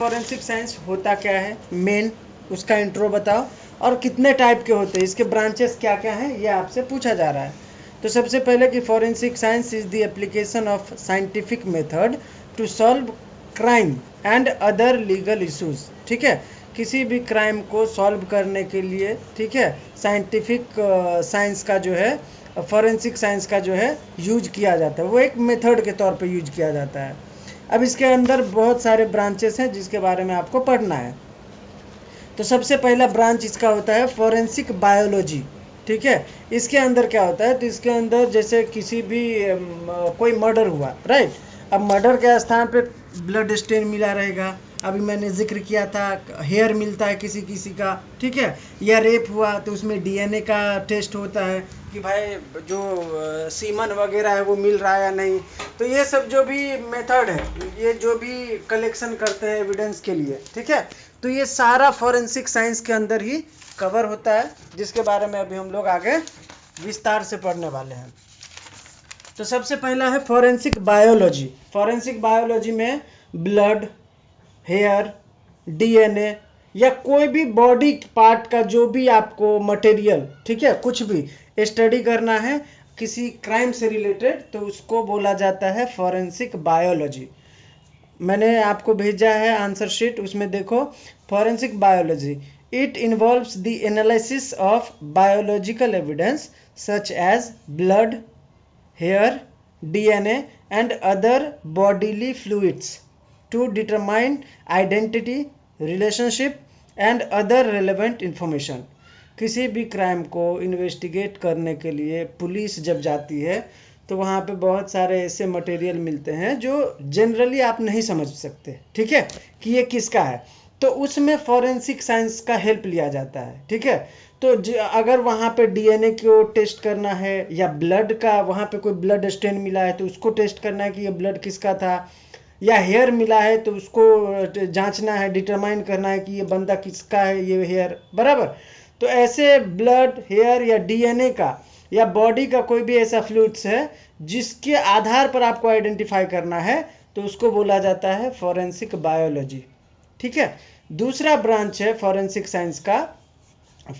Forensic science होता क्या है, मेन उसका इंट्रो बताओ, और कितने टाइप के होते हैं, इसके ब्रांचेस क्या क्या हैं, ये आपसे पूछा जा रहा है। तो सबसे पहले कि forensic science is the application of scientific method to solve crime and other legal issues. ठीक है, किसी भी क्राइम को सॉल्व करने के लिए, ठीक है, साइंटिफिक साइंस का जो है, फॉरेंसिक साइंस का जो है यूज किया जाता है, वो एक मेथड के तौर पे यूज किया जाता है। अब इसके अंदर बहुत सारे ब्रांचेस हैं जिसके बारे में आपको पढ़ना है। तो सबसे पहला ब्रांच इसका होता है फॉरेंसिक बायोलॉजी। ठीक है, इसके अंदर क्या होता है, तो इसके अंदर जैसे किसी भी कोई मर्डर हुआ, राइट, अब मर्डर के स्थान पे ब्लड स्टेन मिला रहेगा, अभी मैंने जिक्र किया था हेयर मिलता है किसी किसी का, ठीक है, या रेप हुआ तो उसमें डीएनए का टेस्ट होता है कि भाई जो सीमन वगैरह है वो मिल रहा है या नहीं। तो ये सब जो भी मेथड है, ये जो भी कलेक्शन करते हैं एविडेंस के लिए, ठीक है, तो ये सारा फॉरेंसिक साइंस के अंदर ही कवर होता है, जिसके बारे में अभी हम लोग आगे विस्तार से पढ़ने वाले हैं। तो सबसे पहला है फॉरेंसिक बायोलॉजी। फॉरेंसिक बायोलॉजी में ब्लड, हेयर, डीएनए या कोई भी बॉडी पार्ट का जो भी आपको मटेरियल, ठीक है, कुछ भी स्टडी करना है किसी क्राइम से रिलेटेड, तो उसको बोला जाता है फॉरेंसिक बायोलॉजी। मैंने आपको भेजा है आंसर शीट, उसमें देखो, forensic biology it involves the analysis of biological evidence such as blood, hair, DNA and other bodily fluids to determine identity, relationship and other relevant information। किसी भी क्राइम को investigate करने के लिए पुलिस जब जाती है तो वहाँ पे बहुत सारे ऐसे मटेरियल मिलते हैं जो जनरली आप नहीं समझ सकते, ठीक है, कि ये किसका है, तो उसमें फॉरेंसिक साइंस का हेल्प लिया जाता है। ठीक है, तो अगर वहाँ पे डीएनए को टेस्ट करना है या ब्लड का, वहाँ पे कोई ब्लड स्टेन मिला है तो उसको टेस्ट करना है कि ये ब्लड किसका था, या हेयर मिला है तो उसको जांचना है, डिटरमाइन करना है कि ये बंदा किसका है, ये हेयर, बराबर। तो ऐसे ब्लड, हेयर या डीएनए का या बॉडी का कोई भी ऐसा फ्लूइड्स है जिसके आधार पर आपको आइडेंटिफाई करना है, तो उसको बोला जाता है फॉरेंसिक बायोलॉजी। ठीक है, दूसरा ब्रांच है फॉरेंसिक साइंस का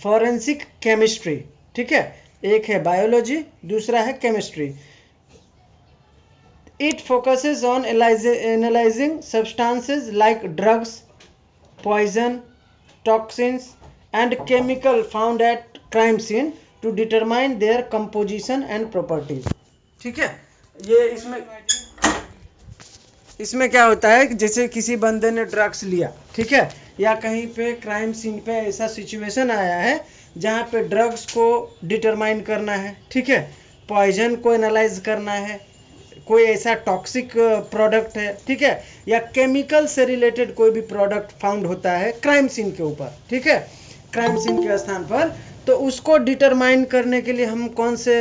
फॉरेंसिक केमिस्ट्री। ठीक है, एक है बायोलॉजी, दूसरा है chemistry. It focuses on analyzing substances like drugs, poison, toxins and chemical found at crime scene to determine their composition and properties। ठीक है, ये इसमें क्या होता है कि जैसे किसी बंदे ने ड्रग्स लिया, ठीक है, या कहीं पे क्राइम सीन पे ऐसा सिचुएशन आया है जहाँ पे ड्रग्स को डिटरमाइन करना है, ठीक है, पॉइजन को एनालाइज करना है, कोई ऐसा टॉक्सिक प्रोडक्ट है, ठीक है, या केमिकल से रिलेटेड कोई भी प्रोडक्ट फाउंड होता है क्राइम सीन के ऊपर, ठीक है, क्राइम सीन के स्थान पर, तो उसको डिटरमाइन करने के लिए हम कौन से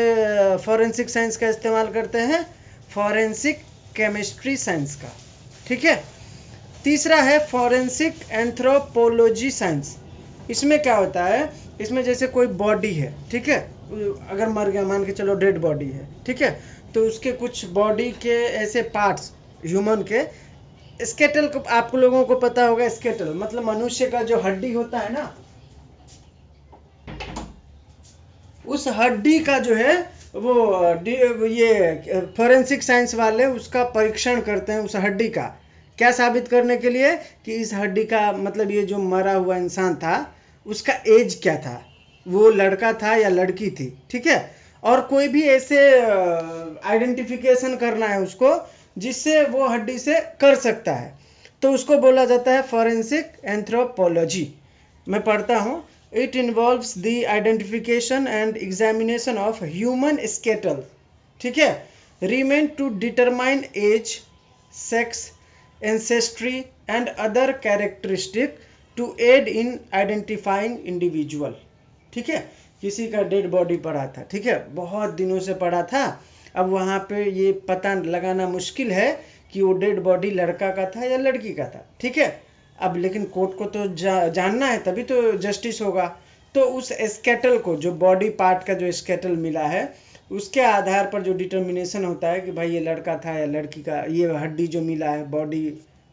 फॉरेंसिक साइंस का इस्तेमाल करते हैं, फॉरेंसिक केमिस्ट्री साइंस का। ठीक है, तीसरा है फॉरेंसिक एंथ्रोपोलॉजी साइंस। इसमें क्या होता है, इसमें जैसे कोई बॉडी है, ठीक है, अगर मर गया, मान के चलो डेड बॉडी है, ठीक है, तो उसके कुछ बॉडी के ऐसे पार्ट्स ह्यूमन के, स्केटल को आप लोगों को पता होगा, स्केटल मतलब मनुष्य का जो हड्डी होता है ना, उस हड्डी का जो है वो ये फॉरेंसिक साइंस वाले उसका परीक्षण करते हैं, उस हड्डी का क्या साबित करने के लिए कि इस हड्डी का मतलब ये जो मरा हुआ इंसान था उसका एज क्या था, वो लड़का था या लड़की थी, ठीक है, और कोई भी ऐसे आइडेंटिफिकेशन करना है उसको जिससे वो हड्डी से कर सकता है, तो उसको बोला जाता है फॉरेंसिक एंथ्रोपोलॉजी। मैं पढ़ता हूँ, it involves the identification and examination of human skeletal, ठीक है, remain to determine age, sex, ancestry and other characteristic to aid in identifying individual. ठीक है, किसी का डेड बॉडी पड़ा था, ठीक है, बहुत दिनों से पड़ा था, अब वहाँ पे ये पता लगाना मुश्किल है कि वो डेड बॉडी लड़का का था या लड़की का था, ठीक है, अब लेकिन कोर्ट को तो जानना है, तभी तो जस्टिस होगा। तो उस स्केटल को, जो बॉडी पार्ट का जो स्केटल मिला है, उसके आधार पर जो डिटर्मिनेशन होता है कि भाई ये लड़का था या लड़की का, ये हड्डी जो मिला है बॉडी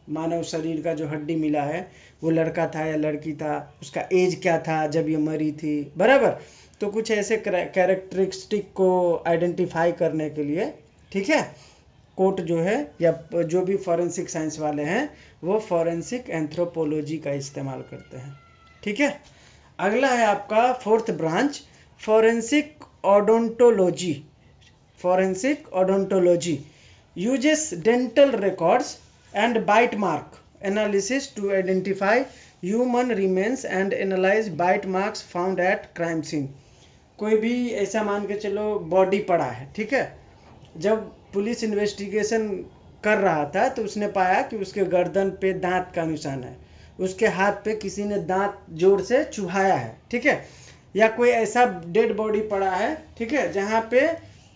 मानव शरीर का जो हड्डी मिला है वो लड़का था या लड़की था, उसका एज क्या था जब ये मरी थी, बराबर। तो कुछ ऐसे कैरेक्टरिस्टिक को आइडेंटिफाई करने के लिए, ठीक है, कोर्ट जो है या जो भी फॉरेंसिक साइंस वाले हैं वो फॉरेंसिक एंथ्रोपोलॉजी का इस्तेमाल करते हैं, ठीक है। अगला है आपका fourth branch, forensic odontology. Forensic odontology uses dental records and bite mark analysis to identify human remains and analyze bite marks found at crime scene। कोई भी ऐसा मान के चलो बॉडी पड़ा है, ठीक है, जब पुलिस इन्वेस्टिगेशन कर रहा था तो उसने पाया कि उसके गर्दन पे दांत का निशान है, उसके हाथ पे किसी ने दांत जोर से चुभाया है, ठीक है, या कोई ऐसा डेड बॉडी पड़ा है, ठीक है, जहाँ पे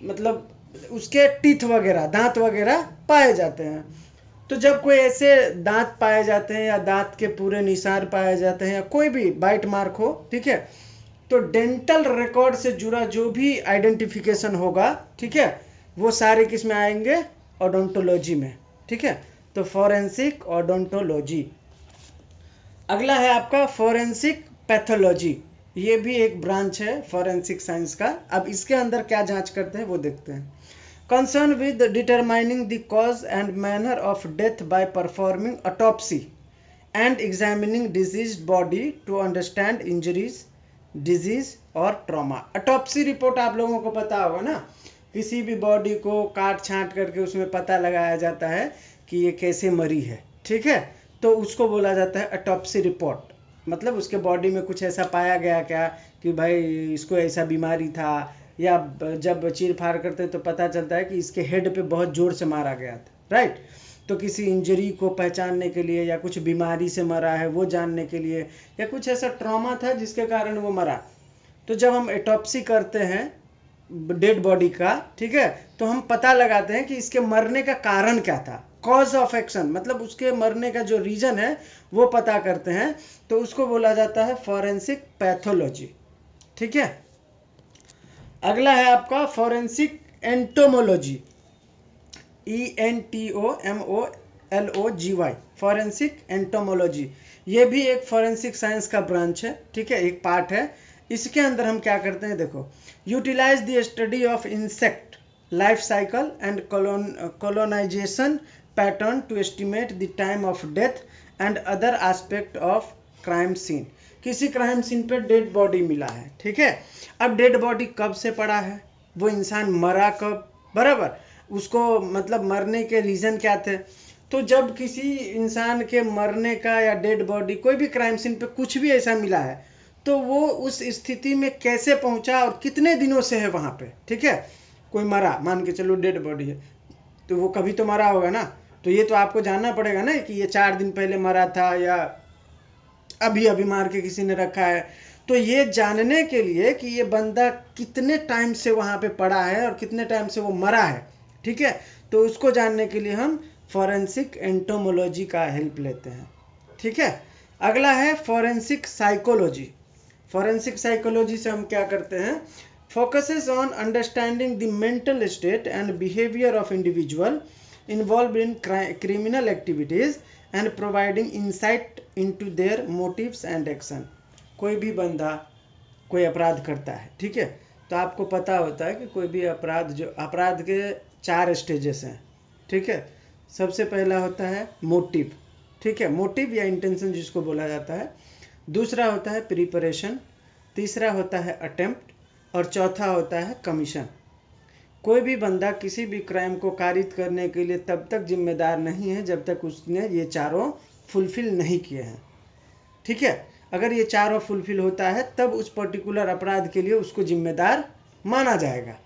मतलब उसके टीथ वगैरह, दांत वगैरह पाए जाते हैं। तो जब कोई ऐसे दांत पाए जाते हैं या दांत के पूरे निशान पाए जाते हैं या कोई भी बाइट मार्क हो, ठीक है, तो डेंटल रिकॉर्ड से जुड़ा जो भी आइडेंटिफिकेशन होगा, ठीक है, वो सारे किस में आएंगे, ओडोंटोलॉजी में, ठीक है। तो फॉरेंसिक ओडोंटोलॉजी। अगला है आपका फॉरेंसिक पैथोलॉजी। ये भी एक ब्रांच है फॉरेंसिक साइंस का। अब इसके अंदर क्या जांच करते हैं वो देखते हैं। Concern with determining the cause and manner of death by performing autopsy and examining diseased body to understand injuries, disease और ट्रॉमा। ऑटोप्सी रिपोर्ट आप लोगों को पता होगा ना, किसी भी बॉडी को काट छांट करके उसमें पता लगाया जाता है कि ये कैसे मरी है, ठीक है, तो उसको बोला जाता है ऑटोप्सी रिपोर्ट। मतलब उसके बॉडी में कुछ ऐसा पाया गया क्या कि भाई इसको ऐसा बीमारी था, या जब चीर फाड़ करते तो पता चलता है कि इसके हेड पे बहुत जोर से मारा गया था, राइट। तो किसी इंजरी को पहचानने के लिए या कुछ बीमारी से मरा है वो जानने के लिए, या कुछ ऐसा ट्रॉमा था जिसके कारण वो मरा। तो जब हम ऑटोप्सी करते हैं डेड बॉडी का, ठीक है, तो हम पता लगाते हैं कि इसके मरने का कारण क्या था, कॉज ऑफ एक्शन, मतलब उसके मरने का जो रीजन है वो पता करते हैं, तो उसको बोला जाता है फॉरेंसिक पैथोलॉजी, ठीक है। अगला है आपका forensic entomology, ENTOMOLOGY, forensic entomology. ये भी एक फॉरेंसिक साइंस का ब्रांच है, ठीक है, एक पार्ट है। इसके अंदर हम क्या करते हैं, देखो, utilise the study of insect life cycle and colonisation pattern to estimate the time of death and other aspect of crime scene. किसी क्राइम सीन पर डेड बॉडी मिला है, ठीक है, अब डेड बॉडी कब से पड़ा है, वो इंसान मरा कब, बराबर, उसको मतलब मरने के रीज़न क्या थे। तो जब किसी इंसान के मरने का या डेड बॉडी कोई भी क्राइम सीन पे कुछ भी ऐसा मिला है, तो वो उस स्थिति में कैसे पहुंचा और कितने दिनों से है वहाँ पे, ठीक है। कोई मरा, मान के चलो डेड बॉडी है, तो वो कभी तो मरा होगा ना, तो ये तो आपको जानना पड़ेगा ना कि ये 4 दिन पहले मरा था या अभी अभी मार के किसी ने रखा है। तो ये जानने के लिए कि ये बंदा कितने टाइम से वहाँ पे पड़ा है और कितने टाइम से वो मरा है, ठीक है, तो उसको जानने के लिए हम फॉरेंसिक एंटोमोलॉजी का हेल्प लेते हैं, ठीक है। अगला है फॉरेंसिक साइकोलॉजी। फॉरेंसिक साइकोलॉजी से हम क्या करते हैं, focuses on understanding the mental state and behaviour of individual involved in criminal activities and providing insight into their motives and action. कोई भी बंदा कोई अपराध करता है, ठीक है, तो आपको पता होता है कि कोई भी अपराध, जो अपराध के 4 स्टेजेस हैं, ठीक है। सबसे पहला होता है मोटिव, ठीक है, मोटिव या इंटेंशन जिसको बोला जाता है। दूसरा होता है प्रिपरेशन, तीसरा होता है अटेम्प्ट और चौथा होता है कमीशन। कोई भी बंदा किसी भी क्राइम को कारित करने के लिए तब तक जिम्मेदार नहीं है जब तक उसने ये चारों फुलफिल नहीं किए हैं, ठीक है। अगर ये चारों फुलफिल होता है तब उस पर्टिकुलर अपराध के लिए उसको जिम्मेदार माना जाएगा।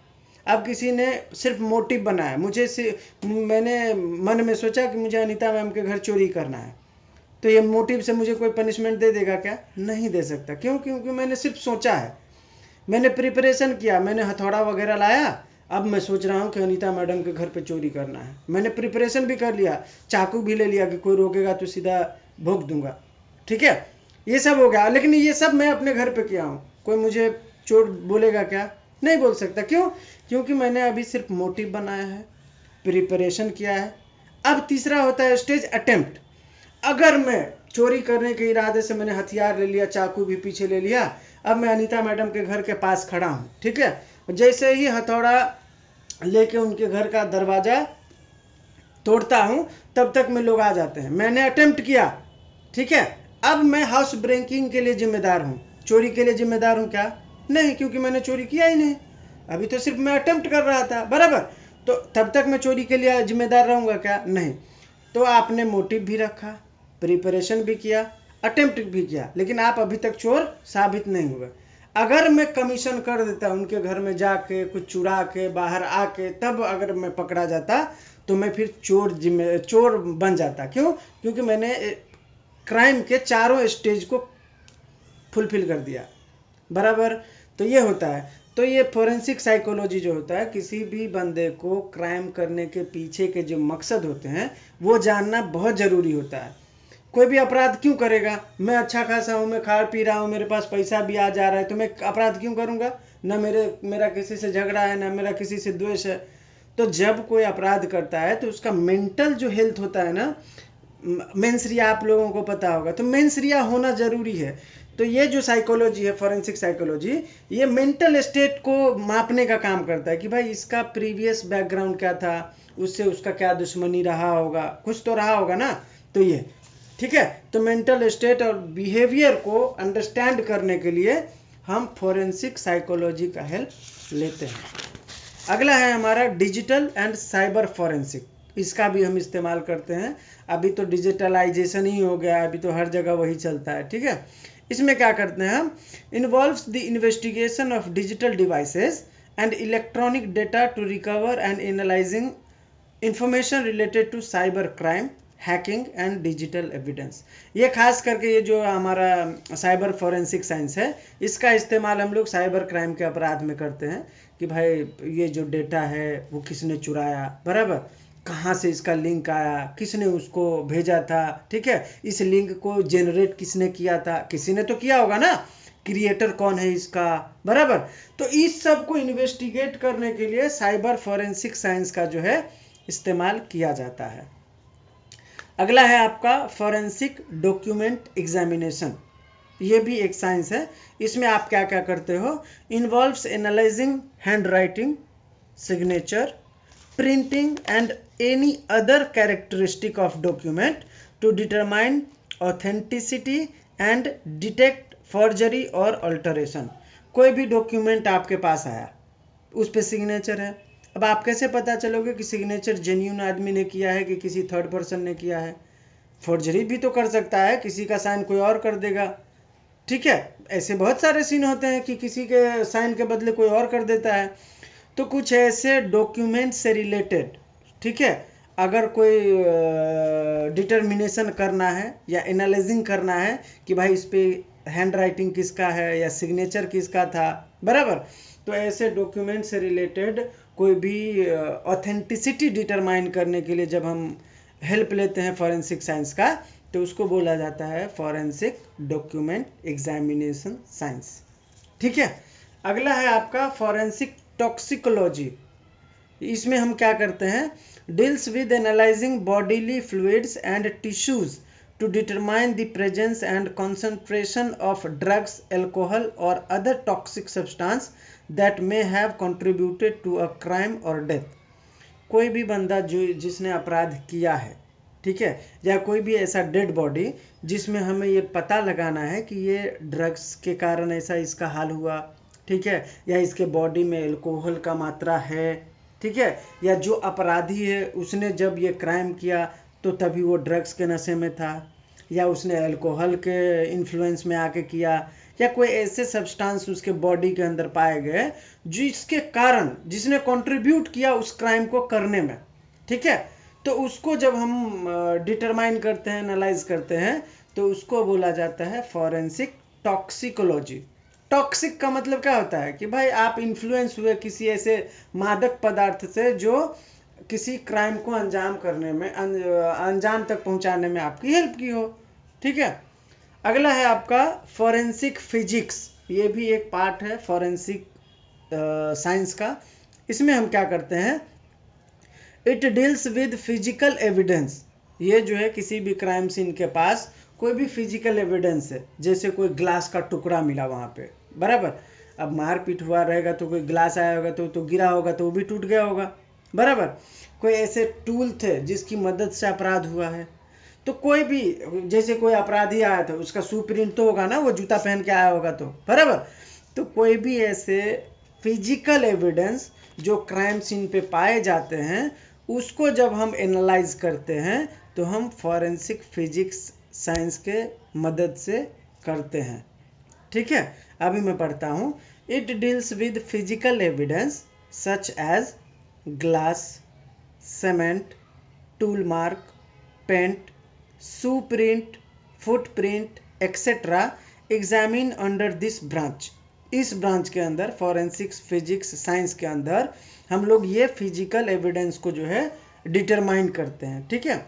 अब किसी ने सिर्फ मोटिव बनाया, मैंने मन में सोचा कि मुझे अनीता मैम के घर चोरी करना है, तो ये मोटिव से मुझे कोई पनिशमेंट दे देगा क्या? नहीं दे सकता। क्यों? क्योंकि मैंने सिर्फ सोचा है, मैंने प्रिपरेशन किया, मैंने हथौड़ा वगैरह लाया, अब मैं सोच रहा हूँ कि अनीता मैडम के घर पे चोरी करना है। मैंने प्रिपरेशन भी कर लिया, चाकू भी ले लिया कि कोई रोकेगा तो सीधा भोंक दूंगा, ठीक है, ये सब हो गया। लेकिन ये सब मैं अपने घर पे किया हूँ, कोई मुझे चोर बोलेगा क्या? नहीं बोल सकता। क्यों? क्योंकि मैंने अभी सिर्फ मोटिव बनाया है, प्रिपरेशन किया है। अब तीसरा होता है स्टेज अटेम्प्ट। अगर मैं चोरी करने के इरादे से मैंने हथियार ले लिया, चाकू भी पीछे ले लिया, अब मैं अनीता मैडम के घर के पास खड़ा हूँ, ठीक है, जैसे ही हथौड़ा लेके उनके घर का दरवाजा तोड़ता हूं तब तक में लोग आ जाते हैं, मैंने अटेम्प्ट किया, ठीक है, अब मैं हाउस ब्रेकिंग के लिए जिम्मेदार हूं, चोरी के लिए जिम्मेदार हूं क्या? नहीं, क्योंकि मैंने चोरी किया ही नहीं, अभी तो सिर्फ मैं अटेम्प्ट कर रहा था, बराबर, तो तब तक मैं चोरी के लिए जिम्मेदार रहूंगा क्या? नहीं। तो आपने मोटिव भी रखा, प्रिपरेशन भी किया, अटेम्प्ट भी किया, लेकिन आप अभी तक चोर साबित नहीं हुए। अगर मैं कमीशन कर देता उनके घर में जाके, कुछ चुरा के बाहर आके, तब अगर मैं पकड़ा जाता तो मैं फिर चोर बन जाता। क्यों? क्योंकि मैंने क्राइम के चारों स्टेज को फुलफिल कर दिया, बराबर। तो ये होता है। तो ये फोरेंसिक साइकोलॉजी जो होता है, किसी भी बंदे को क्राइम करने के पीछे के जो मकसद होते हैं वो जानना बहुत ज़रूरी होता है। कोई भी अपराध क्यों करेगा? मैं अच्छा खासा हूँ, मैं खा पी रहा हूँ, मेरे पास पैसा भी आ जा रहा है, तो मैं अपराध क्यों करूँगा? ना मेरा किसी से झगड़ा है, ना मेरा किसी से द्वेष है। तो जब कोई अपराध करता है तो उसका मेंटल जो हेल्थ होता है ना, मेंसरिया आप लोगों को पता होगा, तो मेंसरिया होना जरूरी है। तो ये जो साइकोलॉजी है, फॉरेंसिक साइकोलॉजी, ये मेंटल स्टेट को मापने का काम करता है कि भाई इसका प्रीवियस बैकग्राउंड क्या था, उससे उसका क्या दुश्मनी रहा होगा, कुछ तो रहा होगा ना। तो ये ठीक है। तो मेंटल स्टेट और बिहेवियर को अंडरस्टैंड करने के लिए हम फोरेंसिक साइकोलॉजी का हेल्प लेते हैं। अगला है हमारा डिजिटल एंड साइबर फोरेंसिक, इसका भी हम इस्तेमाल करते हैं। अभी तो डिजिटलाइजेशन ही हो गया, अभी तो हर जगह वही चलता है, ठीक है। इसमें क्या करते हैं हम? Involves the investigation of digital devices and electronic data to recover and analysing information related to cyber crime, hacking and digital evidence. ये खास करके ये जो हमारा साइबर फोरेंसिक साइंस है, इसका इस्तेमाल हम लोग साइबर क्राइम के अपराध में करते हैं कि भाई ये जो डेटा है वो किसने चुराया, बराबर, कहाँ से इसका लिंक आया, किसने उसको भेजा था, ठीक है, इस लिंक को जनरेट किसने किया था, किसी ने तो किया होगा ना, क्रिएटर कौन है इसका, बराबर। तो इस सब को इन्वेस्टिगेट करने के लिए साइबर फोरेंसिक साइंस का जो है इस्तेमाल किया जाता है। अगला है आपका फोरेंसिक डॉक्यूमेंट एग्जामिनेशन, ये भी एक साइंस है। इसमें आप क्या क्या करते हो? Involves analysing hand writing, signature, printing and any other characteristic of document to determine authenticity and detect forgery और अल्टरेशन। कोई भी डॉक्यूमेंट आपके पास आया, उस पर सिग्नेचर है, अब आप कैसे पता चलोगे कि सिग्नेचर जेन्यून आदमी ने किया है कि किसी थर्ड पर्सन ने किया है? फॉर्जरी भी तो कर सकता है, किसी का साइन कोई और कर देगा, ठीक है। ऐसे बहुत सारे सीन होते हैं कि किसी के साइन के बदले कोई और कर देता है। तो कुछ ऐसे डॉक्यूमेंट से रिलेटेड, ठीक है, अगर कोई डिटर्मिनेशन करना है या एनालाइजिंग करना है कि भाई इस पर हैंड राइटिंग किसका है या सिग्नेचर किसका था, बराबर, तो ऐसे डॉक्यूमेंट से रिलेटेड कोई भी ऑथेंटिसिटी डिटरमाइन करने के लिए जब हम हेल्प लेते हैं फॉरेंसिक साइंस का, तो उसको बोला जाता है फॉरेंसिक डॉक्यूमेंट एग्जामिनेशन साइंस, ठीक है। अगला है आपका फॉरेंसिक टॉक्सिकोलॉजी। इसमें हम क्या करते हैं? Deals with analysing bodily fluids and tissues to determine the presence and concentration of drugs, alcohol or other toxic substance that may have contributed to a crime or death। कोई भी बंदा जिसने अपराध किया है, ठीक है, या कोई भी ऐसा डेड बॉडी जिसमें हमें ये पता लगाना है कि ये ड्रग्स के कारण ऐसा इसका हाल हुआ, ठीक है, या इसके बॉडी में अल्कोहल का मात्रा है, ठीक है, या जो अपराधी है उसने जब ये क्राइम किया तो तभी वो ड्रग्स के नशे में था, या उसने अल्कोहल के इन्फ्लुएंस में आके किया, या कोई ऐसे सब्सटेंस उसके बॉडी के अंदर पाए गए जिसके कारण, जिसने कंट्रीब्यूट किया उस क्राइम को करने में, ठीक है, तो उसको जब हम डिटरमाइन करते हैं, एनालाइज करते हैं, तो उसको बोला जाता है फॉरेंसिक टॉक्सिकोलॉजी। टॉक्सिक का मतलब क्या होता है कि भाई आप इन्फ्लुएंस हुए किसी ऐसे मादक पदार्थ से जो किसी क्राइम को अंजाम करने में, अंजाम तक पहुंचाने में आपकी हेल्प की हो, ठीक है। अगला है आपका फॉरेंसिक फिजिक्स, ये भी एक पार्ट है फॉरेंसिक साइंस का। इसमें हम क्या करते हैं? It deals with physical evidence ये जो है किसी भी क्राइम सीन के पास कोई भी फिजिकल एविडेंस है, जैसे कोई ग्लास का टुकड़ा मिला वहाँ पे, बराबर। अब मारपीट हुआ रहेगा तो कोई ग्लास आया होगा तो गिरा होगा तो वो भी टूट गया होगा, बराबर। कोई ऐसे टूल थे जिसकी मदद से अपराध हुआ है, तो कोई भी, जैसे कोई अपराधी आया था उसका शू प्रिंट तो होगा ना, वो जूता पहन के आया होगा तो, बराबर। तो कोई भी ऐसे फिजिकल एविडेंस जो क्राइम सीन पे पाए जाते हैं, उसको जब हम एनालाइज करते हैं तो हम फॉरेंसिक फिजिक्स साइंस के मदद से करते हैं, ठीक है। अभी मैं पढ़ता हूँ। It deals with physical evidence such as glass, cement, tool mark, paint, shoe print, footprint etcetera examine under this branch. इस ब्रांच के अंदर, फॉरेंसिक्स फिजिक्स साइंस के अंदर, हम लोग ये फिजिकल एविडेंस को जो है डिटरमाइन करते हैं, ठीक है।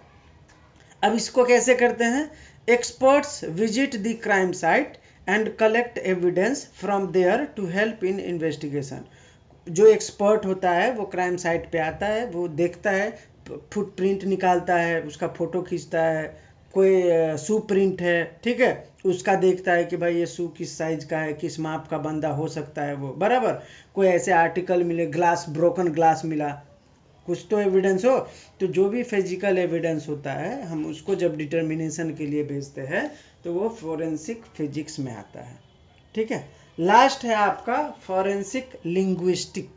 अब इसको कैसे करते हैं? Experts visit the crime site and collect evidence from there to help in investigation. जो एक्सपर्ट होता है वो क्राइम साइट पे आता है, वो देखता है, फुटप्रिंट निकालता है, उसका फोटो खींचता है, कोई शू प्रिंट है, ठीक है, उसका देखता है कि भाई ये शू किस साइज का है, किस माप का बंदा हो सकता है वो, बराबर। कोई ऐसे आर्टिकल मिले, ग्लास, ब्रोकन ग्लास मिला, कुछ तो एविडेंस हो। तो जो भी फिजिकल एविडेंस होता है हम उसको जब डिटर्मिनेशन के लिए भेजते हैं तो वो फॉरेंसिक फिजिक्स में आता है, ठीक है। लास्ट है आपका फॉरेंसिक लिंग्विस्टिक।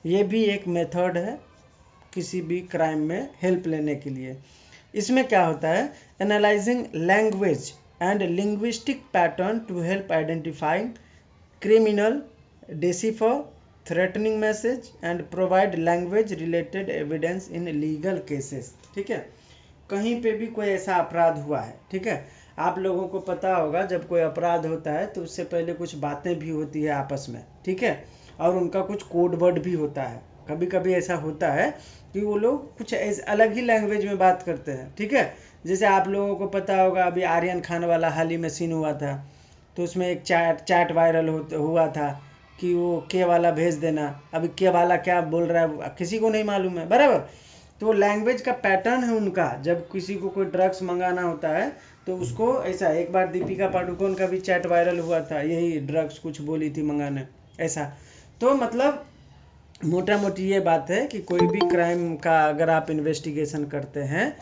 ये भी एक मेथड है किसी भी क्राइम में हेल्प लेने के लिए। इसमें क्या होता है? Analysing language and linguistic pattern to help identifying criminal, decipher threatening message and provide language related evidence in legal cases, ठीक है। कहीं पे भी कोई ऐसा अपराध हुआ है, ठीक है, आप लोगों को पता होगा जब कोई अपराध होता है तो उससे पहले कुछ बातें भी होती है आपस में, ठीक है, और उनका कुछ कोड वर्ड भी होता है। कभी कभी ऐसा होता है कि वो लोग कुछ अलग ही लैंग्वेज में बात करते हैं, ठीक है। जैसे आप लोगों को पता होगा अभी आर्यन खान वाला हाल ही में सीन हुआ था, तो उसमें एक चैट वायरल हुआ था कि वो के वाला भेज देना। अभी के वाला क्या बोल रहा है किसी को नहीं मालूम है, बराबर। तो लैंग्वेज का पैटर्न है उनका। जब किसी को कोई ड्रग्स मंगाना होता है तो उसको ऐसा, एक बार दीपिका पादुकोण का भी चैट वायरल हुआ था, यही ड्रग्स कुछ बोली थी मंगाने, ऐसा। तो मतलब मोटा मोटी ये बात है कि कोई भी क्राइम का अगर आप इन्वेस्टिगेशन करते हैं,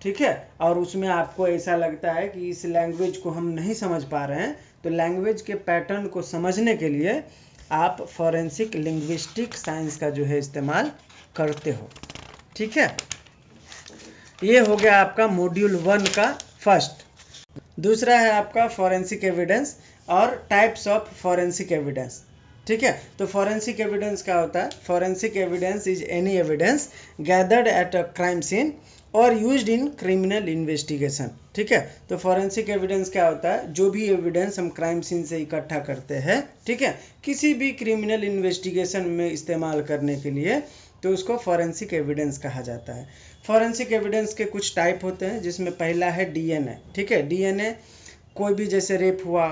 ठीक है, और उसमें आपको ऐसा लगता है कि इस लैंग्वेज को हम नहीं समझ पा रहे हैं, तो लैंग्वेज के पैटर्न को समझने के लिए आप फॉरेंसिक लिंग्विस्टिक साइंस का जो है इस्तेमाल करते हो, ठीक है। ये हो गया आपका मॉड्यूल 1 का फर्स्ट। दूसरा है आपका फॉरेंसिक एविडेंस और टाइप्स ऑफ फॉरेंसिक एविडेंस, ठीक है। तो फॉरेंसिक एविडेंस क्या होता है? Forensic evidence is any evidence gathered at a crime scene और यूज्ड इन क्रिमिनल इन्वेस्टिगेशन, ठीक है। तो फॉरेंसिक एविडेंस क्या होता है? जो भी एविडेंस हम क्राइम सीन से इकट्ठा करते हैं, ठीक है, किसी भी क्रिमिनल इन्वेस्टिगेशन में इस्तेमाल करने के लिए, तो उसको फॉरेंसिक एविडेंस कहा जाता है। फॉरेंसिक एविडेंस के कुछ टाइप होते हैं, जिसमें पहला है डीएनए, ठीक है। डीएनए कोई भी जैसे रेप हुआ,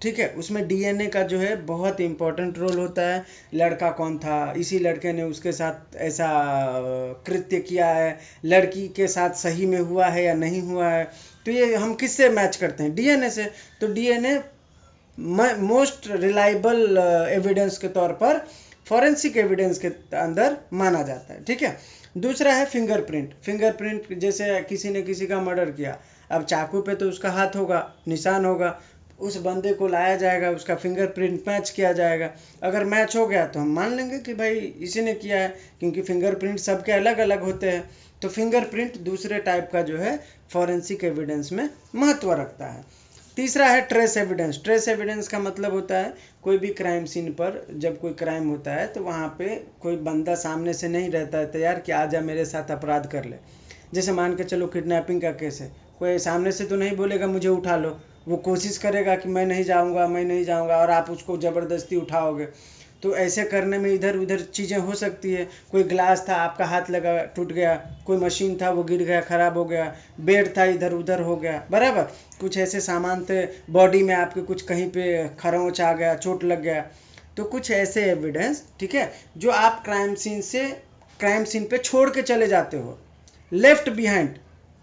ठीक है, उसमें डीएनए का जो है बहुत इंपॉर्टेंट रोल होता है। लड़का कौन था, इसी लड़के ने उसके साथ ऐसा कृत्य किया है, लड़की के साथ सही में हुआ है या नहीं हुआ है, तो ये हम किससे मैच करते हैं? डीएनए से। तो डीएनए मोस्ट रिलायबल एविडेंस के तौर पर फॉरेंसिक एविडेंस के अंदर माना जाता है, ठीक है। दूसरा है फिंगरप्रिंट। फिंगरप्रिंट जैसे किसी ने किसी का मर्डर किया, अब चाकू पे तो उसका हाथ होगा, निशान होगा, उस बंदे को लाया जाएगा, उसका फिंगरप्रिंट मैच किया जाएगा। अगर मैच हो गया तो हम मान लेंगे कि भाई इसी ने किया है, क्योंकि फिंगरप्रिंट सबके अलग अलग होते हैं। तो फिंगरप्रिंट दूसरे टाइप का जो है फॉरेंसिक एविडेंस में महत्व रखता है। तीसरा है ट्रेस एविडेंस। ट्रेस एविडेंस का मतलब होता है कोई भी क्राइम सीन पर जब कोई क्राइम होता है तो वहाँ पे कोई बंदा सामने से नहीं रहता है तैयार कि आजा मेरे साथ अपराध कर ले। जैसे मान के चलो किडनैपिंग का केस है, कोई सामने से तो नहीं बोलेगा मुझे उठा लो, वो कोशिश करेगा कि मैं नहीं जाऊँगा, मैं नहीं जाऊँगा, और आप उसको ज़बरदस्ती उठाओगे। तो ऐसे करने में इधर उधर चीज़ें हो सकती है। कोई ग्लास था, आपका हाथ लगा, टूट गया, कोई मशीन था, वो गिर गया, ख़राब हो गया, बेड था, इधर उधर हो गया, बराबर। कुछ ऐसे सामान थे, बॉडी में आपके कुछ कहीं पे खरोंच आ गया, चोट लग गया। तो कुछ ऐसे एविडेंस, ठीक है, जो आप क्राइम सीन पे छोड़ के चले जाते हो, लेफ्ट बिहाइंड,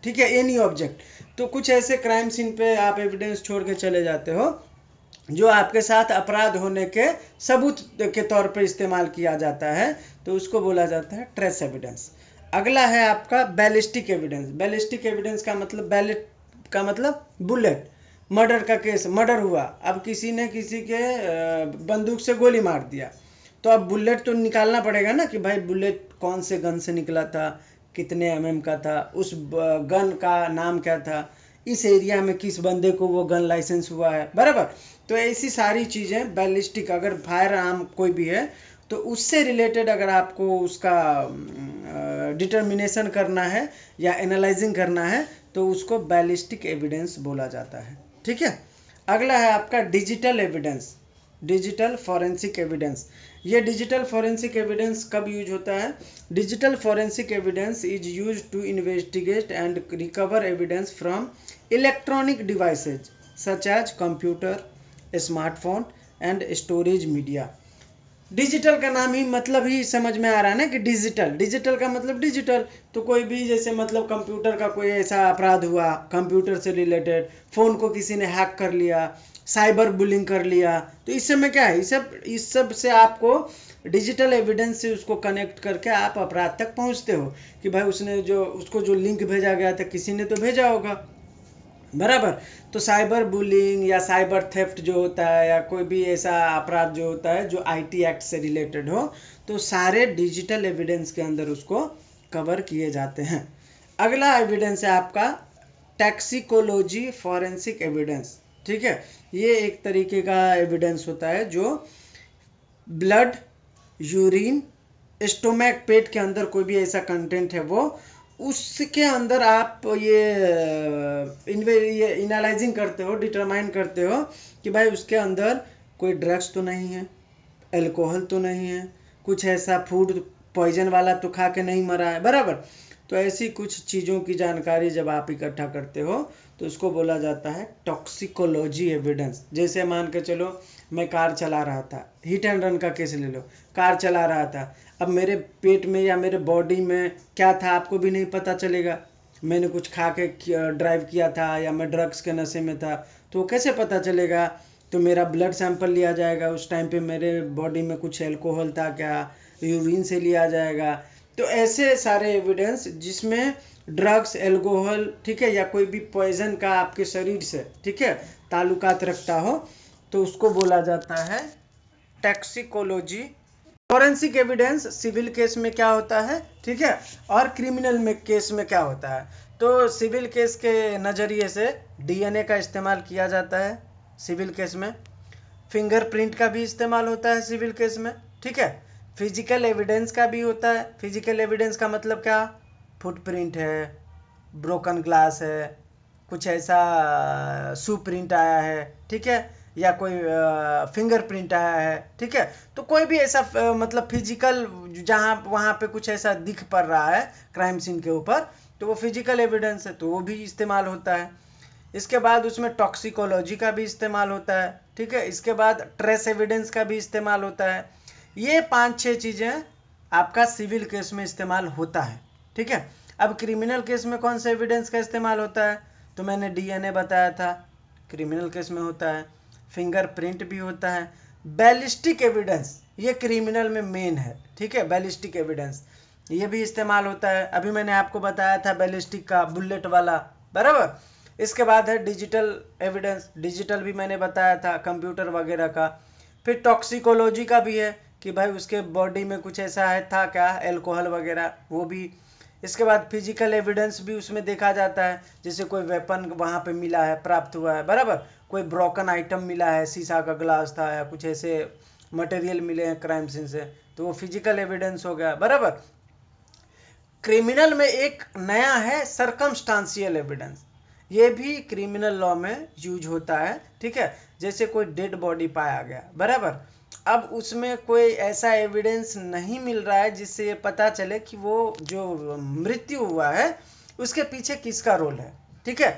ठीक है, एनी ऑब्जेक्ट। तो कुछ ऐसे क्राइम सीन पे आप एविडेंस छोड़ के चले जाते हो जो आपके साथ अपराध होने के सबूत के तौर पे इस्तेमाल किया जाता है, तो उसको बोला जाता है ट्रेस एविडेंस। अगला है आपका बैलिस्टिक एविडेंस। बैलिस्टिक एविडेंस का मतलब, बैलेट का मतलब बुलेट। मर्डर का केस, मर्डर हुआ, अब किसी ने किसी के बंदूक से गोली मार दिया, तो अब बुलेट तो निकालना पड़ेगा ना कि भाई बुलेट कौन से गन से निकला था, कितने mm का था, उस गन का नाम क्या था, इस एरिया में किस बंदे को वो गन लाइसेंस हुआ है, बराबर। तो ऐसी सारी चीज़ें बैलिस्टिक, अगर फायर आर्म कोई भी है तो उससे रिलेटेड अगर आपको उसका डिटर्मिनेशन करना है या एनालाइजिंग करना है तो उसको बैलिस्टिक एविडेंस बोला जाता है, ठीक है। अगला है आपका digital evidence, digital forensic evidence. ये डिजिटल फॉरेंसिक एविडेंस कब यूज होता है? Digital forensic evidence is use to investigate and recover evidence from electronic devices such as computer, smartphone and storage media. Digital का नाम ही मतलब ही समझ में आ रहा है ना कि डिजिटल, डिजिटल का मतलब डिजिटल। तो कोई भी जैसे मतलब कंप्यूटर का कोई ऐसा अपराध हुआ, कंप्यूटर से रिलेटेड, फोन को किसी ने हैक कर लिया, साइबर बुलिंग कर लिया, तो इस सब में क्या है, इस सब से आपको डिजिटल एविडेंस से उसको कनेक्ट करके आप अपराध तक पहुंचते हो कि भाई उसने जो, उसको जो लिंक भेजा गया था किसी ने तो भेजा होगा, बराबर। तो साइबर बुलिंग या साइबर थेफ्ट जो होता है या कोई भी ऐसा अपराध जो होता है जो आईटी एक्ट से रिलेटेड हो, तो सारे डिजिटल एविडेंस के अंदर उसको कवर किए जाते हैं। अगला एविडेंस है आपका टैक्सिकोलॉजी फॉरेंसिक एविडेंस, ठीक है। ये एक तरीके का एविडेंस होता है जो ब्लड, यूरिन, स्टोमैक, पेट के अंदर कोई भी ऐसा कंटेंट है वो, उसके अंदर आप ये एनालाइजिंग करते हो, डिटरमाइन करते हो कि भाई उसके अंदर कोई ड्रग्स तो नहीं है, अल्कोहल तो नहीं है, कुछ ऐसा फूड पॉइजन वाला तो खा के नहीं मरा है, बराबर। तो ऐसी कुछ चीज़ों की जानकारी जब आप इकट्ठा करते हो तो उसको बोला जाता है टॉक्सिकोलॉजी एविडेंस। जैसे मान के चलो मैं कार चला रहा था, हिट एंड रन का केस ले लो, कार चला रहा था, अब मेरे पेट में या मेरे बॉडी में क्या था आपको भी नहीं पता चलेगा, मैंने कुछ खा के ड्राइव किया था या मैं ड्रग्स के नशे में था, तो कैसे पता चलेगा? तो मेरा ब्लड सैंपल लिया जाएगा, उस टाइम पे मेरे बॉडी में कुछ अल्कोहल था क्या, यूरिन से लिया जाएगा। तो ऐसे सारे एविडेंस जिसमें ड्रग्स, अल्कोहल, ठीक है, या कोई भी पॉइजन का आपके शरीर से, ठीक है, ताल्लुकात रखता हो, तो उसको बोला जाता है टैक्सिकोलॉजी। फॉरेंसिक एविडेंस सिविल केस में क्या होता है, ठीक है, और क्रिमिनल में केस में क्या होता है। तो सिविल केस के नज़रिए से डीएनए का इस्तेमाल किया जाता है सिविल केस में, फिंगरप्रिंट का भी इस्तेमाल होता है सिविल केस में, ठीक है, फिजिकल एविडेंस का भी होता है। फिजिकल एविडेंस का मतलब क्या? फुटप्रिंट है, ब्रोकन ग्लास है, कुछ ऐसा शू प्रिंट आया है, ठीक है, या कोई फिंगरप्रिंट आया है, ठीक है। तो कोई भी ऐसा मतलब फिजिकल, जहाँ वहाँ पे कुछ ऐसा दिख पड़ रहा है क्राइम सीन के ऊपर, तो वो फिजिकल एविडेंस है, तो वो भी इस्तेमाल होता है। इसके बाद उसमें टॉक्सिकोलॉजी का भी इस्तेमाल होता है, ठीक है। इसके बाद ट्रेस एविडेंस का भी इस्तेमाल होता है। ये 5-6 चीज़ें आपका सिविल केस में इस्तेमाल होता है, ठीक है। अब क्रिमिनल केस में कौन सा एविडेंस का इस्तेमाल होता है? तो मैंने डीएनए बताया था, क्रिमिनल केस में होता है। फिंगरप्रिंट भी होता है। बैलिस्टिक एविडेंस ये क्रिमिनल में मेन है, ठीक है। बैलिस्टिक एविडेंस ये भी इस्तेमाल होता है, अभी मैंने आपको बताया था बैलिस्टिक का, बुलेट वाला, बराबर। इसके बाद है डिजिटल एविडेंस, डिजिटल भी मैंने बताया था, कंप्यूटर वगैरह का। फिर टॉक्सिकोलॉजी का भी है कि भाई उसके बॉडी में कुछ ऐसा है था क्या, अल्कोहल वगैरह, वो भी। इसके बाद फिजिकल एविडेंस भी उसमें देखा जाता है, जैसे कोई वेपन वहाँ पे मिला है, प्राप्त हुआ है, बराबर, कोई ब्रोकन आइटम मिला है, शीशा का ग्लास था या कुछ ऐसे मटेरियल मिले हैं क्राइम सीन से, तो वो फिजिकल एविडेंस हो गया, बराबर। क्रिमिनल में एक नया है सरकमस्टांशियल एविडेंस, ये भी क्रिमिनल लॉ में यूज होता है, ठीक है। जैसे कोई डेड बॉडी पाया गया, बराबर, अब उसमें कोई ऐसा एविडेंस नहीं मिल रहा है जिससे ये पता चले कि वो जो मृत्यु हुआ है उसके पीछे किसका रोल है, ठीक है।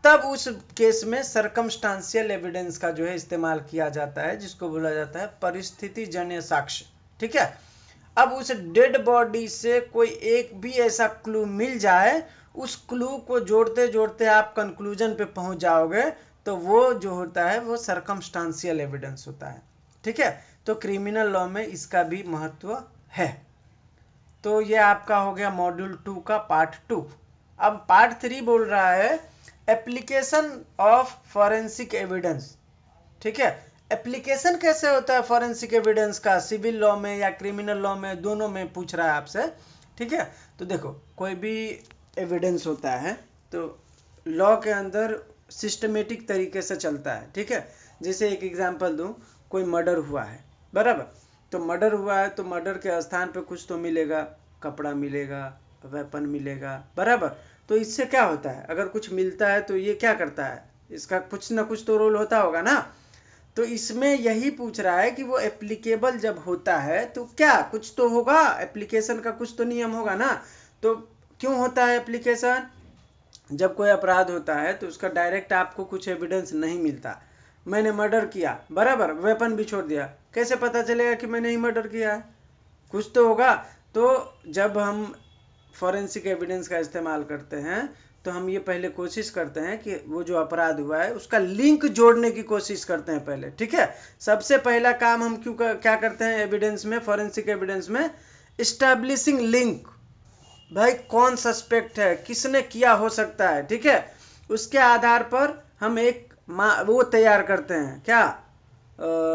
तब उस केस में सरकमस्टांशियल एविडेंस का जो है इस्तेमाल किया जाता है, जिसको बोला जाता है परिस्थितिजन्य साक्ष्य, ठीक है। अब उस डेड बॉडी से कोई एक भी ऐसा क्लू मिल जाए, उस क्लू को जोड़ते जोड़ते आप कंक्लूजन पे पहुंच जाओगे, तो वो जो होता है वो सर्कमस्टांशियल एविडेंस होता है। ठीक है, तो क्रिमिनल लॉ में इसका भी महत्व है। तो ये आपका हो गया मॉड्यूल 2 का पार्ट 2। अब पार्ट 3 बोल रहा है एप्लीकेशन ऑफ फॉरेंसिक एविडेंस। ठीक है, एप्लीकेशन कैसे होता है फॉरेंसिक एविडेंस का, सिविल लॉ में या क्रिमिनल लॉ में, दोनों में पूछ रहा है आपसे। ठीक है, तो देखो कोई भी एविडेंस होता है तो लॉ के अंदर सिस्टमेटिक तरीके से चलता है। ठीक है, जैसे एक एग्जांपल दूं, कोई मर्डर हुआ है, बराबर, तो मर्डर हुआ है तो मर्डर के स्थान पे कुछ तो मिलेगा, कपड़ा मिलेगा, वेपन मिलेगा, बराबर। तो इससे क्या होता है, अगर कुछ मिलता है तो ये क्या करता है, इसका कुछ ना कुछ तो रोल होता होगा ना। तो इसमें यही पूछ रहा है कि वो एप्लीकेबल जब होता है तो क्या कुछ तो होगा, एप्लीकेशन का कुछ तो नियम होगा ना। तो क्यों होता है एप्लीकेशन, जब कोई अपराध होता है तो उसका डायरेक्ट आपको कुछ एविडेंस नहीं मिलता। मैंने मर्डर किया, बराबर, वेपन भी छोड़ दिया, कैसे पता चलेगा कि मैंने ही मर्डर किया है, कुछ तो होगा। तो जब हम फॉरेंसिक एविडेंस का इस्तेमाल करते हैं तो हम ये पहले कोशिश करते हैं कि वो जो अपराध हुआ है उसका लिंक जोड़ने की कोशिश करते हैं पहले। ठीक है, सबसे पहला काम हम क्या करते हैं एविडेंस में, फॉरेंसिक एविडेंस में, इस्टेब्लिशिंग लिंक। भाई कौन सस्पेक्ट है, किसने किया हो सकता है। ठीक है, उसके आधार पर हम एक वो तैयार करते हैं, क्या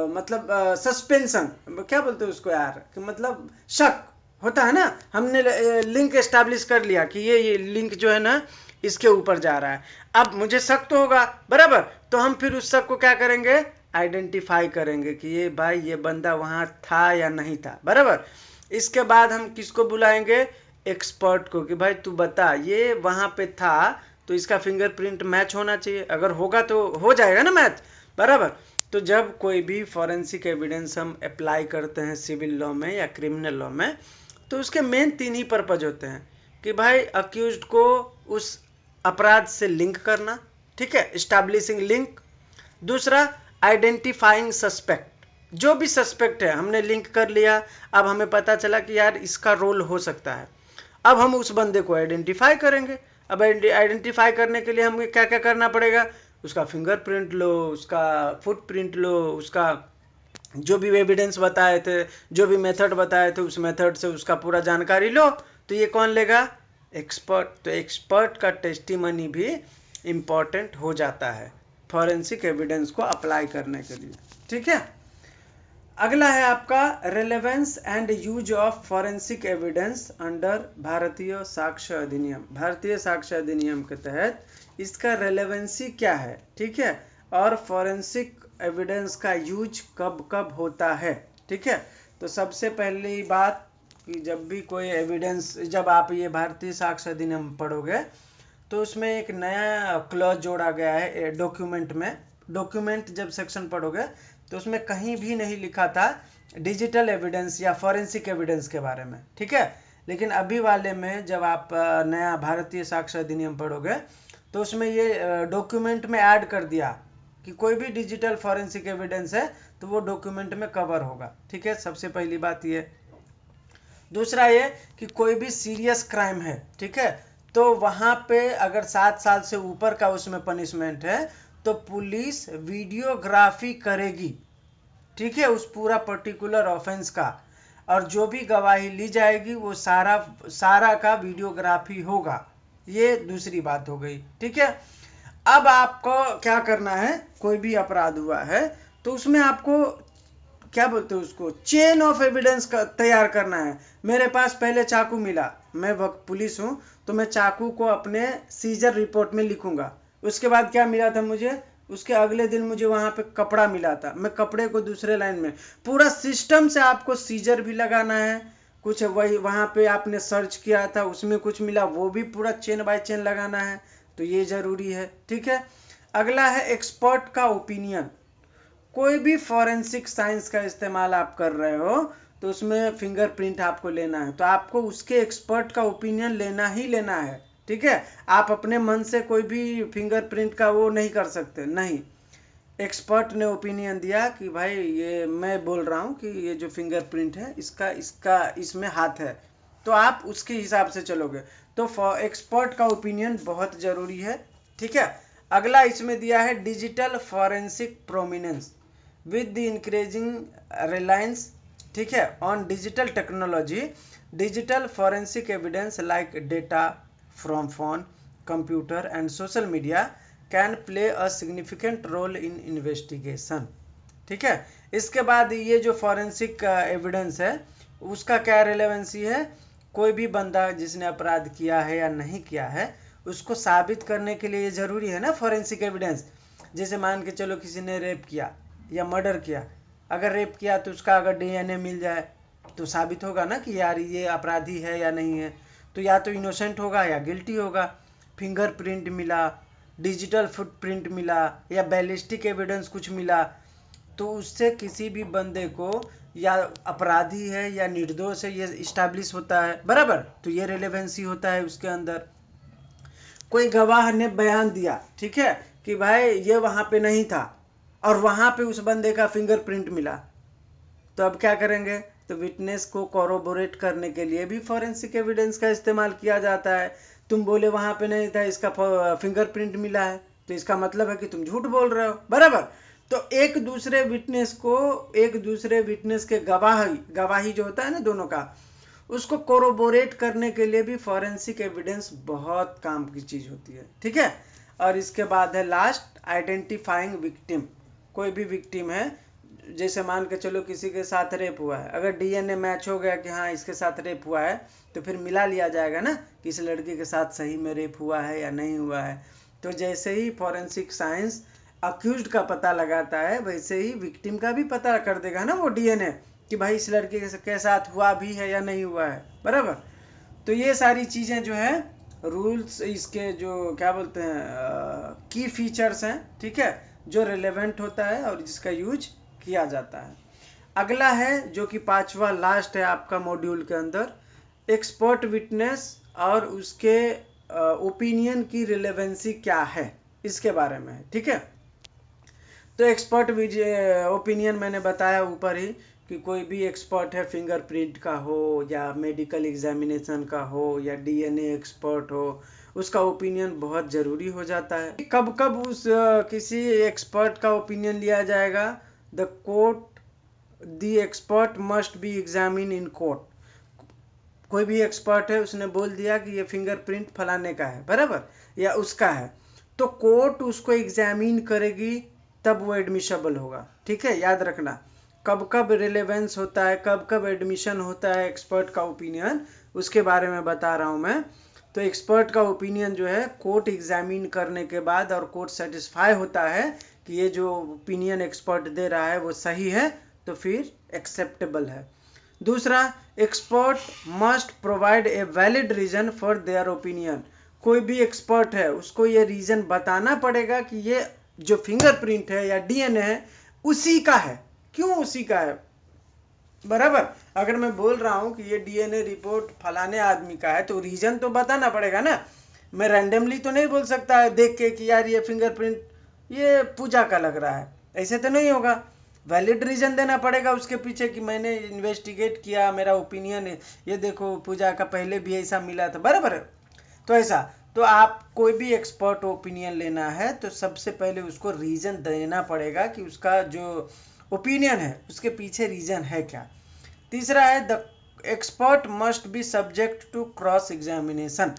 मतलब सस्पेंशन, क्या बोलते हैं उसको यार, कि मतलब शक होता है ना। हमने लिंक एस्टैब्लिश कर लिया कि ये लिंक जो है ना इसके ऊपर जा रहा है, अब मुझे शक तो होगा, बराबर। तो हम फिर उस शक को क्या करेंगे, आइडेंटिफाई करेंगे कि ये भाई ये बंदा वहां था या नहीं था, बराबर। इसके बाद हम किसको बुलाएंगे, एक्सपर्ट को, कि भाई तू बता ये वहां पे था तो इसका फिंगरप्रिंट मैच होना चाहिए, अगर होगा तो हो जाएगा ना मैच, बराबर। तो जब कोई भी फॉरेंसिक एविडेंस हम अप्लाई करते हैं सिविल लॉ में या क्रिमिनल लॉ में, तो उसके मेन 3 ही पर्पज होते हैं कि भाई अक्यूज्ड को उस अपराध से लिंक करना, ठीक है, एस्टैब्लिशिंग लिंक। दूसरा, आइडेंटिफाइंग सस्पेक्ट, जो भी सस्पेक्ट है हमने लिंक कर लिया, अब हमें पता चला कि यार इसका रोल हो सकता है, अब हम उस बंदे को आइडेंटिफाई करेंगे। अब आइडेंटिफाई करने के लिए हमें क्या क्या करना पड़ेगा, उसका फिंगरप्रिंट लो, उसका फुटप्रिंट लो, उसका जो भी एविडेंस बताए थे, जो भी मेथड बताए थे उस मेथड से उसका पूरा जानकारी लो। तो ये कौन लेगा, एक्सपर्ट। तो एक्सपर्ट का टेस्टिमनी भी इम्पॉर्टेंट हो जाता है फॉरेंसिक एविडेंस को अप्लाई करने के लिए। ठीक है, अगला है आपका relevance and use of forensic evidence under भारतीय साक्ष्य अधिनियम। भारतीय साक्ष्य अधिनियम के तहत इसका रेलेवेंसी क्या है, ठीक है, और फॉरेंसिक एविडेंस का यूज कब कब होता है। ठीक है, तो सबसे पहली बात कि जब भी कोई एविडेंस, जब आप ये भारतीय साक्ष्य अधिनियम पढ़ोगे तो उसमें एक नया क्लॉज जोड़ा गया है डॉक्यूमेंट में। डॉक्यूमेंट जब सेक्शन पढ़ोगे तो उसमें कहीं भी नहीं लिखा था डिजिटल एविडेंस या फॉरेंसिक एविडेंस के बारे में। ठीक है, लेकिन अभी वाले में जब आप नया भारतीय साक्ष्य अधिनियम पढ़ोगे तो उसमें ये डॉक्यूमेंट में ऐड कर दिया कि कोई भी डिजिटल फॉरेंसिक एविडेंस है तो वो डॉक्यूमेंट में कवर होगा। ठीक है, सबसे पहली बात ये। दूसरा ये कि कोई भी सीरियस क्राइम है, ठीक है, तो वहां पे अगर 7 साल से ऊपर का उसमें पनिशमेंट है तो पुलिस वीडियोग्राफी करेगी, ठीक है, उस पूरा पर्टिकुलर ऑफेंस का, और जो भी गवाही ली जाएगी वो सारा का वीडियोग्राफी होगा। ये दूसरी बात हो गई। ठीक है, अब आपको क्या करना है, कोई भी अपराध हुआ है तो उसमें आपको क्या बोलते हैं उसको, चेन ऑफ एविडेंस का तैयार करना है। मेरे पास पहले चाकू मिला, मैं पुलिस हूं तो मैं चाकू को अपने सीजर रिपोर्ट में लिखूंगा। उसके बाद क्या मिला था मुझे, उसके अगले दिन मुझे वहां पे कपड़ा मिला था, मैं कपड़े को दूसरे लाइन में, पूरा सिस्टम से आपको सीजर भी लगाना है। कुछ वही वहां पे आपने सर्च किया था उसमें कुछ मिला, वो भी पूरा चेन बाय चेन लगाना है, तो ये जरूरी है। ठीक है, अगला है एक्सपर्ट का ओपिनियन। कोई भी फॉरेंसिक साइंस का इस्तेमाल आप कर रहे हो तो उसमें फिंगरप्रिंट आपको लेना है, तो आपको उसके एक्सपर्ट का ओपिनियन लेना ही लेना है। ठीक है, आप अपने मन से कोई भी फिंगरप्रिंट का वो नहीं कर सकते, नहीं। एक्सपर्ट ने ओपिनियन दिया कि भाई ये मैं बोल रहा हूँ कि ये जो फिंगरप्रिंट है इसका इसमें हाथ है, तो आप उसके हिसाब से चलोगे। तो एक्सपर्ट का ओपिनियन बहुत जरूरी है। ठीक है, अगला इसमें दिया है digital forensic prominence with the increasing reliance, ठीक है, on digital technology, digital forensic evidence like data from phone, computer and social media can play a significant role in investigation. ठीक है, इसके बाद ये जो फॉरेंसिक एविडेंस है उसका क्या रिलेवेंसी है, कोई भी बंदा जिसने अपराध किया है या नहीं किया है उसको साबित करने के लिए ये जरूरी है ना फॉरेंसिक एविडेंस। जैसे मान के चलो किसी ने रेप किया या मर्डर किया, अगर रेप किया तो उसका अगर डीएनए मिल जाए तो साबित होगा ना कि यार ये अपराधी है या नहीं है, तो या तो इनोसेंट होगा या गिल्टी होगा। फिंगरप्रिंट मिला, डिजिटल फुटप्रिंट मिला या बैलिस्टिक एविडेंस कुछ मिला, तो उससे किसी भी बंदे को या अपराधी है या निर्दोष है ये इस्टेब्लिश होता है, बराबर। तो ये रिलेवेंसी होता है उसके अंदर। कोई गवाह ने बयान दिया, ठीक है, कि भाई ये वहां पे नहीं था और वहां पे उस बंदे का फिंगरप्रिंट मिला, तो अब क्या करेंगे, तो विटनेस को कोरोबोरेट करने के लिए भी फॉरेंसिक एविडेंस का इस्तेमाल किया जाता है। तुम बोले वहां पे नहीं था, इसका फिंगरप्रिंट मिला है, तो इसका मतलब है कि तुम झूठ बोल रहे हो, बराबर। तो एक दूसरे विटनेस के गवाही जो होता है ना दोनों का, उसको कोरोबोरेट करने के लिए भी फॉरेंसिक एविडेंस बहुत काम की चीज होती है। ठीक है, और इसके बाद है लास्ट आइडेंटिफाइंग विक्टिम। कोई भी विक्टिम है, जैसे मान के चलो किसी के साथ रेप हुआ है, अगर डीएनए मैच हो गया कि हाँ इसके साथ रेप हुआ है, तो फिर मिला लिया जाएगा ना कि इस लड़की के साथ सही में रेप हुआ है या नहीं हुआ है। तो जैसे ही फॉरेंसिक साइंस अक्यूज्ड का पता लगाता है, वैसे ही विक्टिम का भी पता कर देगा ना वो डीएनए कि भाई इस लड़के के साथ हुआ भी है या नहीं हुआ है, बराबर। तो ये सारी चीजें जो है रूल्स, इसके जो क्या बोलते हैं की फीचर्स हैं, ठीक है, जो रिलेवेंट होता है और जिसका यूज किया जाता है। अगला है जो कि पांचवा लास्ट है आपका मॉड्यूल के अंदर, एक्सपर्ट विटनेस और उसके ओपिनियन की रिलेवेंसी क्या है, इसके बारे में। ठीक है, तो एक्सपर्ट ओपिनियन मैंने बताया ऊपर ही कि कोई भी एक्सपर्ट है, फिंगरप्रिंट का हो या मेडिकल एग्जामिनेशन का हो या डीएनए एक्सपर्ट हो, उसका ओपिनियन बहुत जरूरी हो जाता है। कब कब उस किसी एक्सपर्ट का ओपिनियन लिया जाएगा, the court the expert must B examine in court. कोई भी एक्सपर्ट है, उसने बोल दिया कि ये फिंगरप्रिंट फलाने का है, बराबर, या उसका है, तो कोर्ट उसको एग्जामिन करेगी तब वो एडमिशेबल होगा। ठीक है, याद रखना कब कब रिलेवेंस होता है, कब कब एडमिशन होता है एक्सपर्ट का ओपिनियन, उसके बारे में बता रहा हूं मैं। तो एक्सपर्ट का ओपिनियन जो है कोर्ट एग्जामिन करने के बाद और कोर्ट सेटिस्फाई होता है कि ये जो ओपिनियन एक्सपर्ट दे रहा है वो सही है, तो फिर एक्सेप्टेबल है। दूसरा, expert must provide a valid reason for their opinion. कोई भी एक्सपर्ट है उसको ये रीजन बताना पड़ेगा कि ये जो फिंगरप्रिंट है या डीएनए है उसी का है, क्यों उसी का है, बराबर। अगर मैं बोल रहा हूं कि ये डीएनए रिपोर्ट फलाने आदमी का है, तो रीजन तो बताना पड़ेगा ना। मैं रैंडमली तो नहीं बोल सकता है देख के कि यार ये फिंगरप्रिंट ये पूजा का लग रहा है, ऐसे तो नहीं होगा। वैलिड रीजन देना पड़ेगा उसके पीछे कि मैंने इन्वेस्टिगेट किया, मेरा ओपिनियन है, ये देखो पूजा का पहले भी ऐसा मिला था, बराबर। तो ऐसा, तो आप कोई भी एक्सपर्ट ओपिनियन लेना है तो सबसे पहले उसको रीजन देना पड़ेगा कि उसका जो ओपिनियन है उसके पीछे रीजन है क्या। तीसरा है the expert must be subject to cross examination.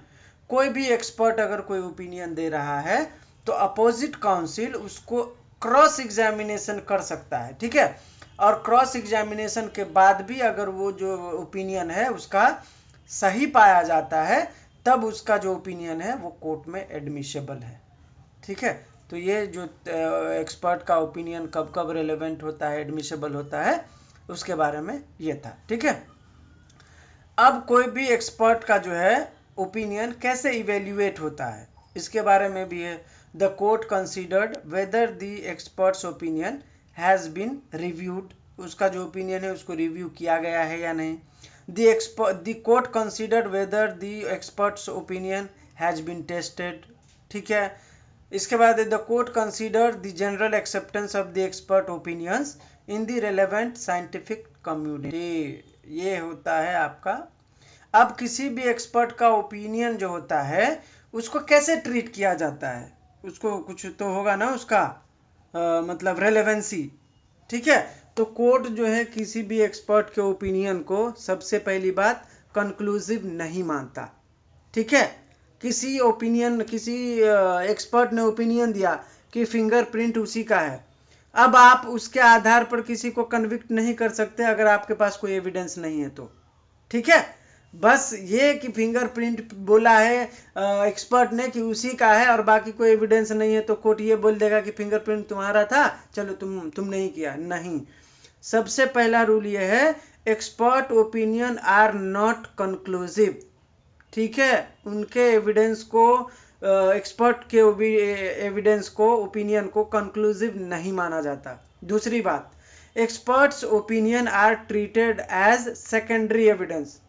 कोई भी एक्सपर्ट अगर कोई ओपिनियन दे रहा है तो अपोजिट काउंसिल उसको क्रॉस एग्जामिनेशन कर सकता है। ठीक है, और क्रॉस एग्जामिनेशन के बाद भी अगर वो जो ओपिनियन है उसका सही पाया जाता है, तब उसका जो ओपिनियन है वो कोर्ट में एडमिशेबल है। ठीक है, तो ये जो एक्सपर्ट का ओपिनियन कब कब रेलेवेंट होता है, एडमिशेबल होता है, उसके बारे में ये था। ठीक है, अब कोई भी एक्सपर्ट का जो है ओपिनियन कैसे इवेल्युएट होता है, इसके बारे में भी है। The court considered whether the experts opinion has been reviewed. उसका जो ओपिनियन है उसको रिव्यू किया गया है या नहीं। The court considered whether the expert's opinion has been tested। ठीक है, इसके बाद the court consider the general acceptance of the expert opinions in the relevant scientific community. ये होता है आपका। अब किसी भी एक्सपर्ट का ओपिनियन जो होता है उसको कैसे ट्रीट किया जाता है, उसको कुछ तो होगा ना उसका मतलब रेलेवेंसी, ठीक है। तो कोर्ट जो है किसी भी एक्सपर्ट के ओपिनियन को सबसे पहली बात कंक्लूसिव नहीं मानता, ठीक है। किसी एक्सपर्ट ने ओपिनियन दिया कि फिंगरप्रिंट उसी का है, अब आप उसके आधार पर किसी को कन्विक्ट नहीं कर सकते अगर आपके पास कोई एविडेंस नहीं है तो, ठीक है। बस ये कि फिंगरप्रिंट बोला है एक्सपर्ट ने कि उसी का है और बाकी कोई एविडेंस नहीं है तो कोर्ट ये बोल देगा कि फिंगरप्रिंट तुम्हारा था, चलो तुम नहीं किया, नहीं। सबसे पहला रूल ये है, expert opinion are not conclusive, ठीक है। उनके एविडेंस को एक्सपर्ट के एविडेंस को ओपिनियन को कंक्लूसिव नहीं माना जाता। दूसरी बात, experts opinion are treated as secondary evidence.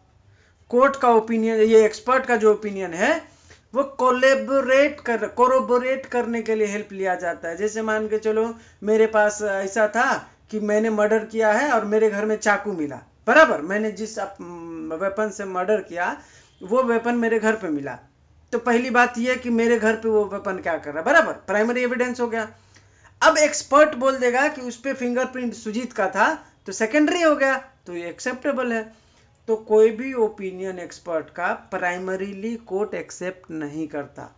Court का ओपिनियन, ये एक्सपर्ट का जो ओपिनियन है वो कोरोबोरेट करने के लिए हेल्प लिया जाता है। जैसे मान के चलो मेरे पास ऐसा था कि मैंने मर्डर किया है और मेरे घर में चाकू मिला, बराबर, मैंने जिस वेपन से मर्डर किया वो वेपन मेरे घर पे मिला, तो पहली बात यह कि मेरे घर पे वो वेपन क्या कर रहा है, बराबर, प्राइमरी एविडेंस हो गया। अब एक्सपर्ट बोल देगा कि उस पे फिंगरप्रिंट सुजीत का था तो सेकेंडरी हो गया, तो ये एक्सेप्टेबल है। तो कोई भी ओपिनियन एक्सपर्ट का प्राइमरीली कोर्ट एक्सेप्ट नहीं करता,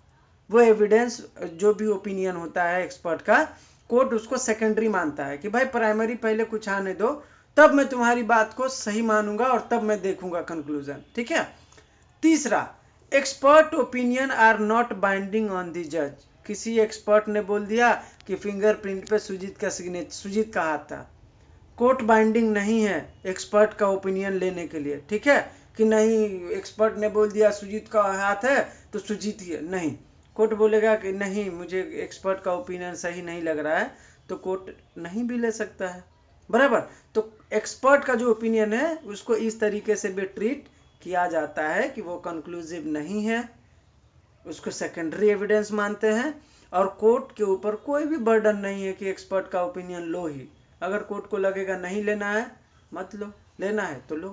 वो एविडेंस जो भी ओपिनियन होता है एक्सपर्ट का, कोर्ट उसको सेकेंडरी मानता है कि भाई प्राइमरी पहले कुछ आने दो, तब मैं तुम्हारी बात को सही मानूंगा और तब मैं देखूंगा कंक्लूजन, ठीक है। तीसरा, expert opinion are not binding on the जज। किसी एक्सपर्ट ने बोल दिया कि फिंगरप्रिंट पे सुजीत का हाथ था, कोर्ट बाइंडिंग नहीं है एक्सपर्ट का ओपिनियन लेने के लिए, ठीक है, कि नहीं एक्सपर्ट ने बोल दिया सुजीत का हाथ है तो सुजीत ही है, नहीं। कोर्ट बोलेगा कि नहीं मुझे एक्सपर्ट का ओपिनियन सही नहीं लग रहा है, तो कोर्ट नहीं भी ले सकता है, बराबर। तो एक्सपर्ट का जो ओपिनियन है उसको इस तरीके से भी ट्रीट किया जाता है कि वो कंक्लूसिव नहीं है, उसको सेकेंडरी एविडेंस मानते हैं और कोर्ट के ऊपर कोई भी बर्डन नहीं है कि एक्सपर्ट का ओपिनियन लो ही। अगर कोर्ट को लगेगा नहीं लेना है मत लो, लेना है तो लो।